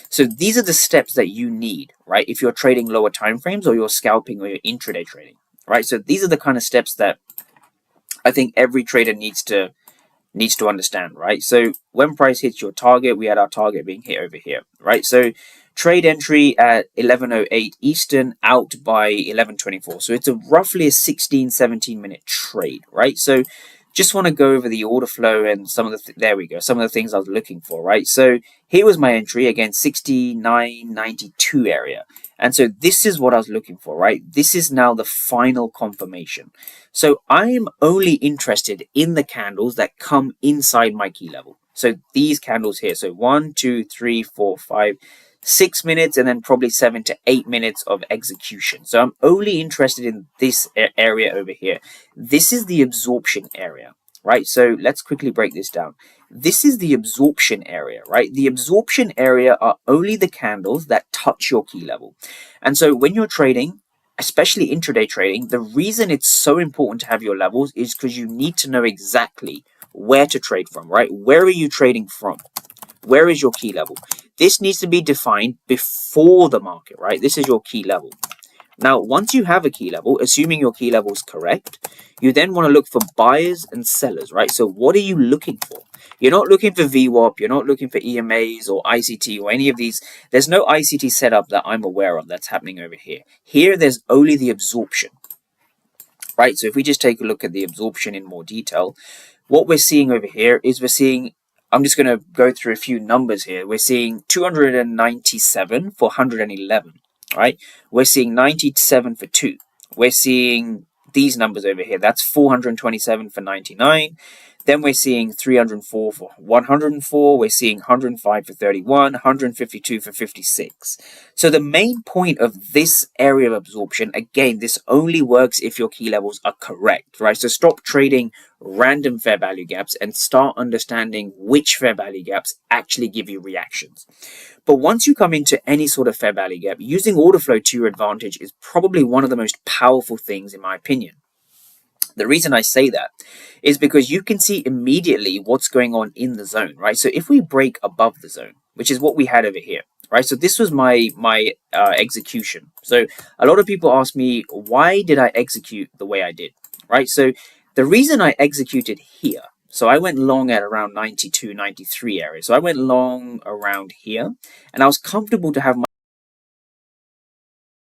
So these are the steps that you need, right? If you're trading lower time frames or you're scalping or you're intraday trading, right? So these are the kind of steps that I think every trader needs to understand, right? So when price hits your target, we had our target being hit over here, right? So trade entry at 11:08 Eastern, out by 11:24. So it's roughly a 16-17 minute trade, right? So just want to go over the order flow and some of the there we go, some of the things I was looking for, right? So here was my entry again, 69.92 area. And so this is what I was looking for, right? This is now the final confirmation. So I am only interested in the candles that come inside my key level. So these candles here. So 1, 2, 3, 4, 5, 6 minutes, and then probably 7 to 8 minutes of execution. So I'm only interested in this area over here. This is the absorption area, right? So let's quickly break this down. This is the absorption area, right? The absorption area are only the candles that touch your key level. And so when you're trading, especially intraday trading, the reason it's so important to have your levels is because you need to know exactly where to trade from, right? Where are you trading from? Where is your key level? This needs to be defined before the market, right? This is your key level. Now, once you have a key level, assuming your key level is correct, you then want to look for buyers and sellers, right? So what are you looking for? You're not looking for VWAP, you're not looking for EMAs or ICT or any of these. There's no ICT setup that I'm aware of that's happening over here. Here, there's only the absorption, right? So if we just take a look at the absorption in more detail, what we're seeing over here is we're seeing, I'm just going to go through a few numbers here. We're seeing 297 for 111, right? We're seeing 97 for 2. We're seeing these numbers over here. That's 427 for 99. Then we're seeing 304 for 104. We're seeing 105 for 31, 152 for 56. So the main point of this area of absorption, again, this only works if your key levels are correct, right? So stop trading random fair value gaps and start understanding which fair value gaps actually give you reactions. But once you come into any sort of fair value gap, using order flow to your advantage is probably one of the most powerful things in my opinion. The reason I say that is because you can see immediately what's going on in the zone, right? So if we break above the zone, which is what we had over here, right? So this was my execution. So a lot of people ask me, why did I execute the way I did, right? So the reason I executed here, so I went long at around 92, 93 area. So I went long around here, and I was comfortable to have my